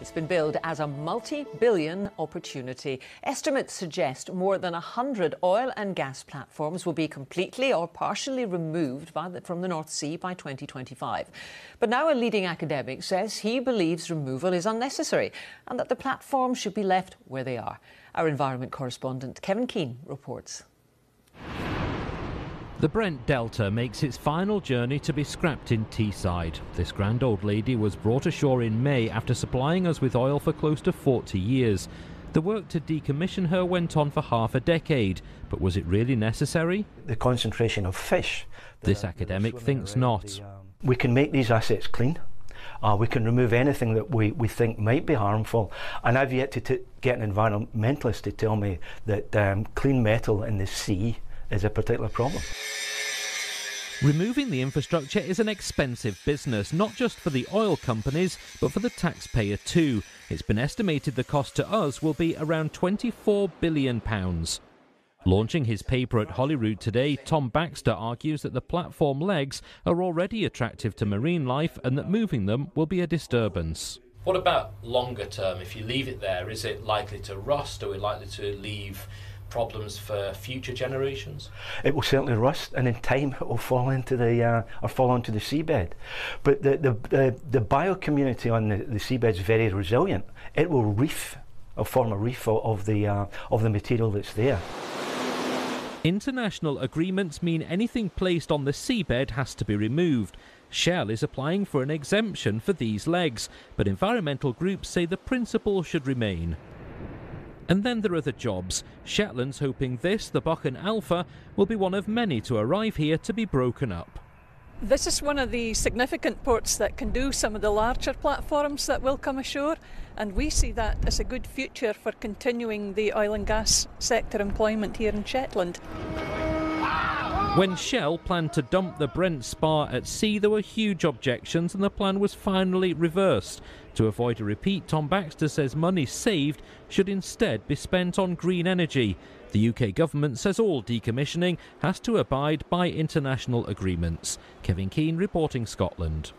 It's been billed as a multi-billion opportunity. Estimates suggest more than 100 oil and gas platforms will be completely or partially removed from the North Sea by 2025. But now a leading academic says he believes removal is unnecessary and that the platforms should be left where they are. Our environment correspondent Kevin Keane reports. The Brent Delta makes its final journey to be scrapped in Teesside. This grand old lady was brought ashore in May after supplying us with oil for close to 40 years. The work to decommission her went on for half a decade, but was it really necessary? The concentration of fish. This academic thinks not. We can make these assets clean. We can remove anything that we think might be harmful. And I've yet to get an environmentalist to tell me that clean metal in the sea is a particular problem. Removing the infrastructure is an expensive business, not just for the oil companies, but for the taxpayer too. It's been estimated the cost to us will be around £24 billion. Launching his paper at Holyrood today, Tom Baxter argues that the platform legs are already attractive to marine life and that moving them will be a disturbance. What about longer term? If you leave it there, is it likely to rust? Are we likely to leave problems for future generations? It will certainly rust, and in time it will fall into the onto the seabed. But the bio-community on the seabed is very resilient. It will form a reef of the material that's there. International agreements mean anything placed on the seabed has to be removed. Shell is applying for an exemption for these legs, but environmental groups say the principle should remain. And then there are the jobs. Shetland's hoping this, the Buchan Alpha, will be one of many to arrive here to be broken up. This is one of the significant ports that can do some of the larger platforms that will come ashore, and we see that as a good future for continuing the oil and gas sector employment here in Shetland. When Shell planned to dump the Brent spar at sea, there were huge objections and the plan was finally reversed. To avoid a repeat, Tom Baxter says money saved should instead be spent on green energy. The UK government says all decommissioning has to abide by international agreements. Kevin Keane reporting Scotland.